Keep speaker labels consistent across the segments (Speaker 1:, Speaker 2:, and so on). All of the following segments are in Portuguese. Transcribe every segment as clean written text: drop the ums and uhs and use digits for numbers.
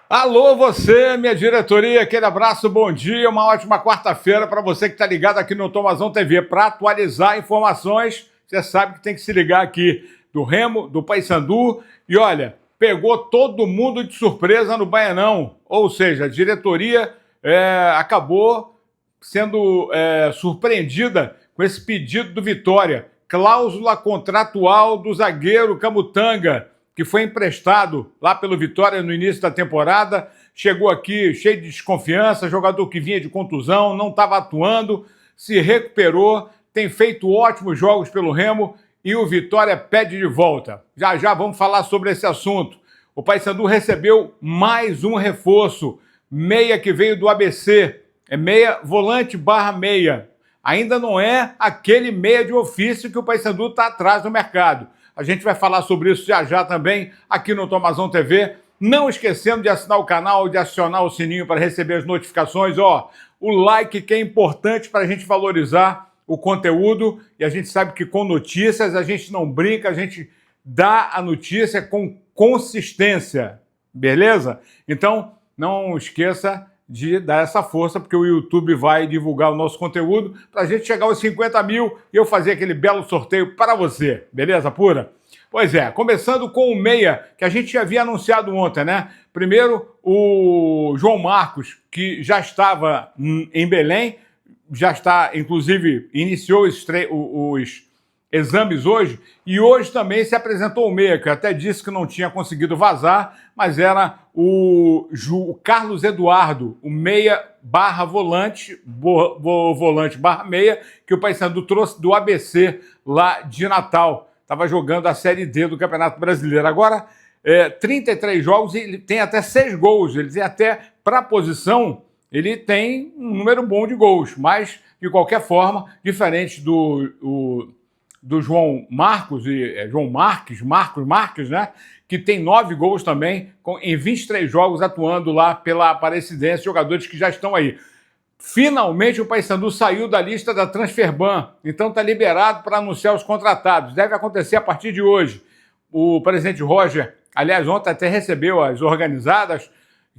Speaker 1: Alô, você, minha diretoria, aquele abraço, bom dia, uma ótima quarta-feira para você que está ligado aqui no Tomazão TV. Para atualizar informações, você sabe que tem que se ligar aqui do Remo, do Paysandu. E olha, pegou todo mundo de surpresa no Baianão, ou seja, a diretoria acabou sendo surpreendida com esse pedido do Vitória. Cláusula contratual do zagueiro Camutanga, que foi emprestado lá pelo Vitória no início da temporada, chegou aqui cheio de desconfiança, jogador que vinha de contusão, não estava atuando, se recuperou, tem feito ótimos jogos pelo Remo e o Vitória pede de volta. Já já vamos falar sobre esse assunto. O Paysandu recebeu mais um reforço, meia que veio do ABC, é meia, volante barra meia. Ainda não é aquele meia de ofício que o Paysandu está atrás no mercado. A gente vai falar sobre isso já já também aqui no Tomazão TV. Não esquecendo de assinar o canal, de acionar o sininho para receber as notificações. O like que é importante para a gente valorizar o conteúdo. E a gente sabe que com notícias a gente não brinca, a gente dá a notícia com consistência. Beleza? Então, não esqueça de dar essa força, porque o YouTube vai divulgar o nosso conteúdo para a gente chegar aos 50 mil e eu fazer aquele belo sorteio para você, beleza pura? Pois é, começando com o meia, que a gente já havia anunciado ontem, né? Primeiro, o João Marcos, que já estava em Belém, já está, inclusive, iniciou os exames hoje, e hoje também se apresentou o meia, que eu até disse que não tinha conseguido vazar, mas era o Carlos Eduardo, o meia barra volante, volante barra meia, que o Paysandu trouxe do ABC lá de Natal. Estava jogando a Série D do Campeonato Brasileiro. Agora, 33 jogos e ele tem até 6 gols. Ele tem até, para a posição, ele tem um número bom de gols, mas, de qualquer forma, diferente do João Marcos, João Marcos, né? Que tem 9 gols também, em 23 jogos atuando lá pela Aparecidense, jogadores que já estão aí. Finalmente o Paysandu saiu da lista da Transferban, então está liberado para anunciar os contratados. Deve acontecer a partir de hoje. O presidente Roger, aliás, ontem até recebeu as organizadas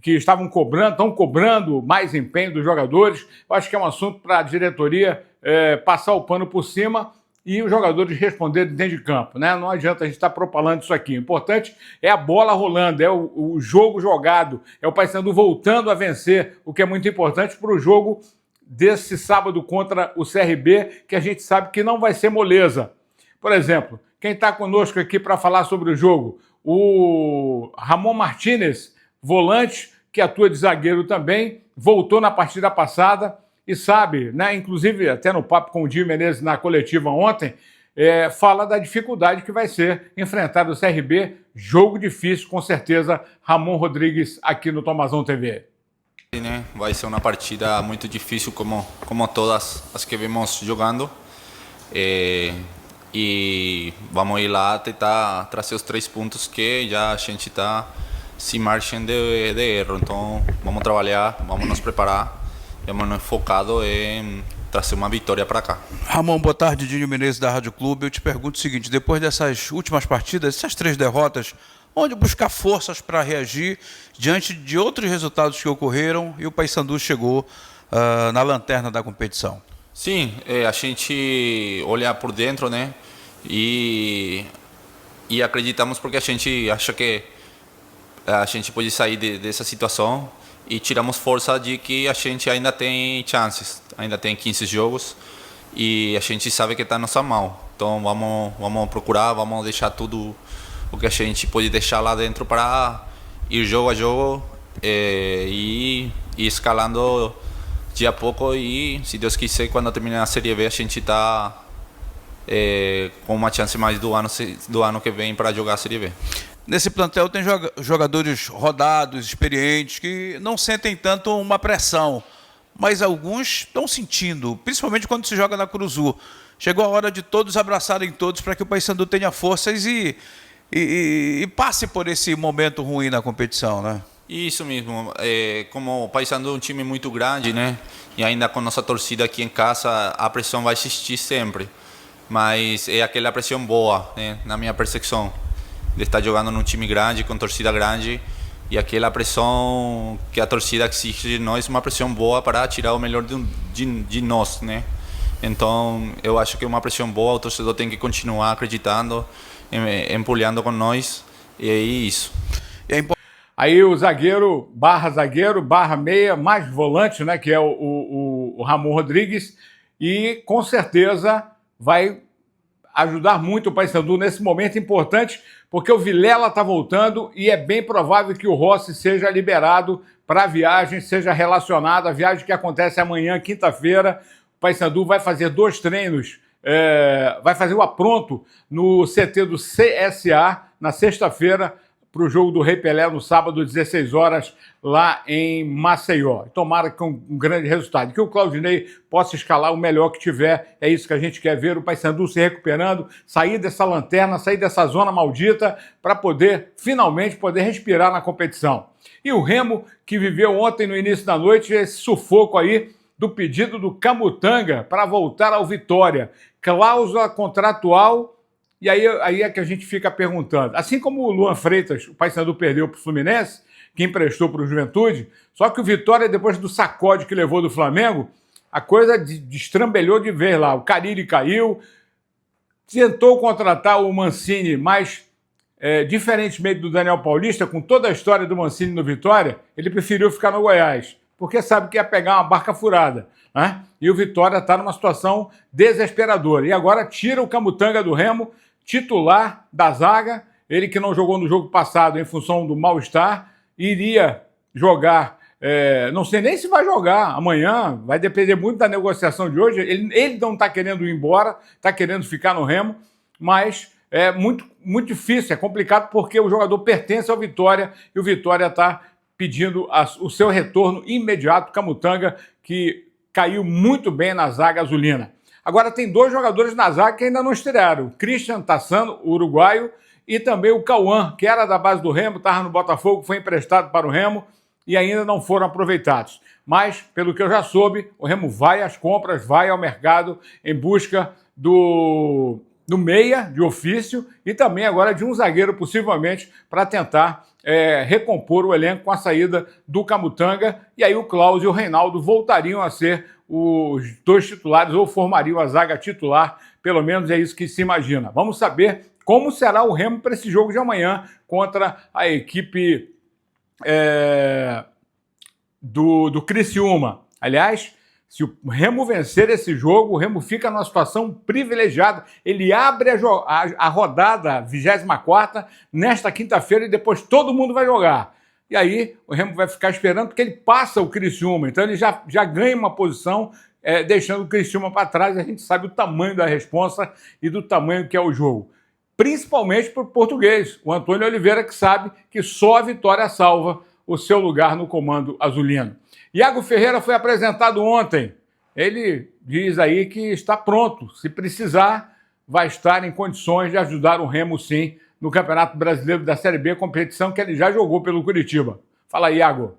Speaker 1: que estão cobrando mais empenho dos jogadores. Eu acho que é um assunto para a diretoria passar o pano por cima e os jogadores responderem dentro de campo, né? Não adianta a gente estar propalando isso aqui. O importante é a bola rolando, é o jogo jogado, é o Paysandu voltando a vencer, o que é muito importante para o jogo desse sábado contra o CRB, que a gente sabe que não vai ser moleza. Por exemplo, quem está conosco aqui para falar sobre o jogo? O Ramon Martínez, volante, que atua de zagueiro também, voltou na partida passada, e sabe, né, inclusive até no papo com o Dio Menezes na coletiva ontem, fala da dificuldade que vai ser enfrentar o CRB, jogo difícil, com certeza, Ramon Rodrigues aqui no Tomazão TV.
Speaker 2: Né? Vai ser uma partida muito difícil como todas as que vemos jogando, e vamos ir lá tentar trazer os 3 pontos que já a gente está sem margem de erro, então vamos trabalhar, vamos nos preparar. Estamos focados em trazer uma vitória para cá.
Speaker 3: Ramon, boa tarde, Dinho Menezes da Rádio Clube. Eu te pergunto o seguinte, depois dessas últimas partidas, essas 3 derrotas, onde buscar forças para reagir diante de outros resultados que ocorreram e o Paysandu chegou na lanterna da competição?
Speaker 2: Sim, a gente olha por dentro, né? E acreditamos porque a gente acha que a gente pode sair dessa situação. E tiramos força de que a gente ainda tem chances, ainda tem 15 jogos e a gente sabe que está na nossa mão. Então vamos procurar, vamos deixar tudo o que a gente pode deixar lá dentro para ir jogo a jogo e escalando dia a pouco e, se Deus quiser, quando terminar a Série B a gente está com uma chance mais do ano que vem para jogar a Série B.
Speaker 3: Nesse plantel tem jogadores rodados, experientes, que não sentem tanto uma pressão, mas alguns estão sentindo, principalmente quando se joga na Curuzu. Chegou a hora de todos abraçarem todos para que o Paysandu tenha forças e passe por esse momento ruim na competição, né?
Speaker 2: Isso mesmo. Como o Paysandu é um time muito grande, né? E ainda com nossa torcida aqui em casa, a pressão vai existir sempre. Mas é aquela pressão boa, né? Na minha percepção. De estar jogando num time grande, com torcida grande, e aquela pressão que a torcida exige de nós, uma pressão boa para tirar o melhor de nós, né? Então eu acho que é uma pressão boa, o torcedor tem que continuar acreditando, empolhando com nós, e é isso.
Speaker 1: Aí o zagueiro, barra meia, mais volante, né, que é o Ramon Rodrigues, e com certeza vai ajudar muito o Paysandu nesse momento importante, porque o Vilela está voltando e é bem provável que o Rossi seja liberado para a viagem, seja relacionado à viagem que acontece amanhã, quinta-feira. O Paysandu vai fazer 2 treinos, vai fazer o apronto no CT do CSA na sexta-feira, para o jogo do Rei Pelé no sábado, 16 horas, lá em Maceió. Tomara que um grande resultado, que o Claudinei possa escalar o melhor que tiver, é isso que a gente quer ver, o Paysandu se recuperando, sair dessa lanterna, sair dessa zona maldita, para poder, finalmente, poder respirar na competição. E o Remo, que viveu ontem, no início da noite, esse sufoco aí do pedido do Camutanga para voltar ao Vitória. Cláusula contratual. E aí é que a gente fica perguntando. Assim como o Luan Freitas, o Paysandu perdeu para o Fluminense, que emprestou para o Juventude, só que o Vitória, depois do sacode que levou do Flamengo, a coisa destrambelhou de vez lá. O Carille caiu, tentou contratar o Mancini, mas, diferentemente do Daniel Paulista, com toda a história do Mancini no Vitória, ele preferiu ficar no Goiás, porque sabe que ia pegar uma barca furada, né? E o Vitória está numa situação desesperadora. E agora tira o Camutanga do Remo, titular da zaga, ele que não jogou no jogo passado em função do mal-estar, iria jogar, não sei nem se vai jogar amanhã, vai depender muito da negociação de hoje, ele não está querendo ir embora, está querendo ficar no Remo, mas é muito, muito difícil, é complicado porque o jogador pertence ao Vitória e o Vitória está pedindo o seu retorno imediato, Camutanga, que caiu muito bem na zaga azulina. Agora tem 2 jogadores na zaga que ainda não estrearam. O Christian Tassano, o uruguaio, e também o Cauã, que era da base do Remo, estava no Botafogo, foi emprestado para o Remo e ainda não foram aproveitados. Mas, pelo que eu já soube, o Remo vai às compras, vai ao mercado em busca do meia, de ofício, e também agora de um zagueiro, possivelmente, para tentar recompor o elenco com a saída do Camutanga, e aí o Cláudio e o Reinaldo voltariam a ser os 2 titulares, ou formariam a zaga titular, pelo menos é isso que se imagina. Vamos saber como será o Remo para esse jogo de amanhã contra a equipe do Criciúma. Aliás, se o Remo vencer esse jogo, o Remo fica numa situação privilegiada. Ele abre a rodada 24ª nesta quinta-feira e depois todo mundo vai jogar. E aí o Remo vai ficar esperando porque ele passa o Criciúma. Então ele já ganha uma posição, deixando o Criciúma para trás. A gente sabe o tamanho da responsa e do tamanho que é o jogo. Principalmente para o português, o Antônio Oliveira, que sabe que só a vitória salva o seu lugar no comando azulino. Iago Ferreira foi apresentado ontem. Ele diz aí que está pronto. Se precisar, vai estar em condições de ajudar o Remo, sim, no Campeonato Brasileiro da Série B, competição que ele já jogou pelo Curitiba. Fala aí, Iago.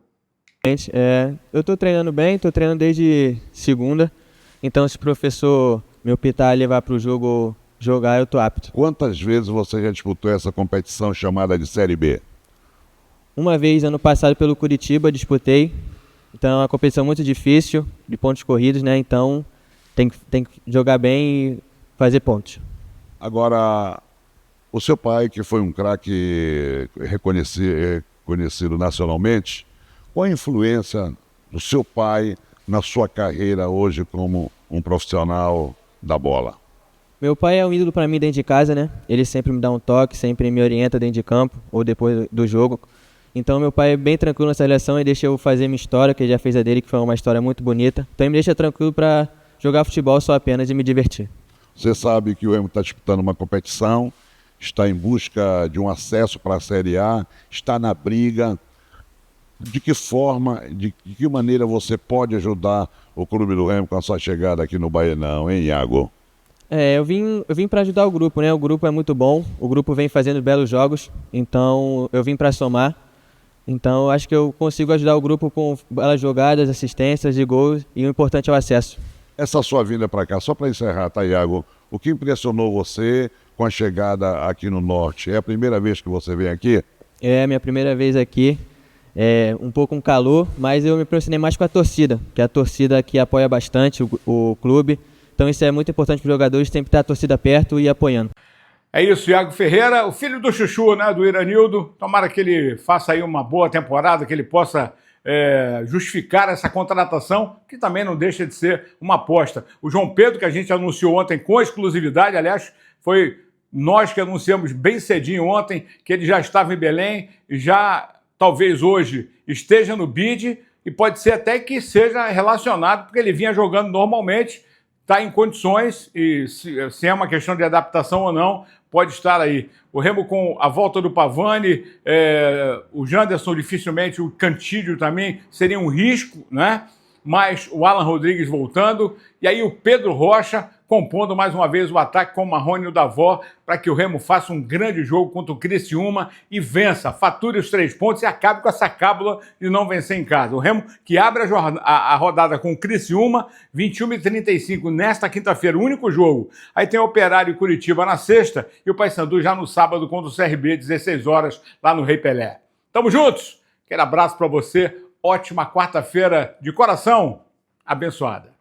Speaker 4: Eu estou treinando bem, estou treinando desde segunda. Então, se o professor me optar a levar para o jogo jogar, eu estou apto.
Speaker 5: Quantas vezes você já disputou essa competição chamada de Série B?
Speaker 4: Uma vez, ano passado, pelo Curitiba, disputei. Então é uma competição muito difícil, de pontos corridos, né? Então tem que jogar bem e fazer pontos.
Speaker 5: Agora, o seu pai, que foi um craque reconhecido nacionalmente, qual a influência do seu pai na sua carreira hoje como um profissional da bola?
Speaker 4: Meu pai é um ídolo para mim dentro de casa, né? Ele sempre me dá um toque, sempre me orienta dentro de campo ou depois do jogo. Então meu pai é bem tranquilo na seleção e deixa eu fazer minha história, que ele já fez a dele, que foi uma história muito bonita. Então ele me deixa tranquilo para jogar futebol só apenas e me divertir.
Speaker 5: Você sabe que o Remo está disputando uma competição, está em busca de um acesso para a Série A, está na briga. De que forma, de que maneira você pode ajudar o Clube do Remo com a sua chegada aqui no Baenão, hein, Iago?
Speaker 4: Eu vim para ajudar o grupo, né? O grupo é muito bom, o grupo vem fazendo belos jogos, então eu vim para somar. Então eu acho que eu consigo ajudar o grupo com belas jogadas, assistências e gols, e o importante é o acesso.
Speaker 5: Essa sua vinda para cá, só para encerrar, tá, Iago? O que impressionou você com a chegada aqui no Norte? É a primeira vez que você vem aqui?
Speaker 4: É a minha primeira vez aqui. um pouco um calor, mas eu me aproximei mais com a torcida, que é a torcida que apoia bastante o clube. Então isso é muito importante para os jogadores, sempre ter a torcida perto e apoiando.
Speaker 1: É isso, Iago Ferreira, o filho do Chuchu, né, do Iranildo. Tomara que ele faça aí uma boa temporada, que ele possa justificar essa contratação, que também não deixa de ser uma aposta. O João Pedro, que a gente anunciou ontem com exclusividade, aliás, foi nós que anunciamos bem cedinho ontem, que ele já estava em Belém, e já talvez hoje esteja no bid, e pode ser até que seja relacionado, porque ele vinha jogando normalmente, está em condições, e se é uma questão de adaptação ou não, pode estar aí. O Remo com a volta do Pavani, o Janderson dificilmente, o Cantídio também seria um risco, né? Mas o Alan Rodrigues voltando, e aí o Pedro Rocha compondo mais uma vez o ataque com o Marrone e o Davó, para que o Remo faça um grande jogo contra o Criciúma e vença, fature os 3 pontos e acabe com essa cábula de não vencer em casa. O Remo que abre a rodada com o Criciúma, 21h35 nesta quinta-feira, o único jogo. Aí tem o Operário e Curitiba na sexta e o Paysandu já no sábado contra o CRB, 16 horas, lá no Rei Pelé. Tamo juntos! Aquele abraço para você, ótima quarta-feira de coração abençoada.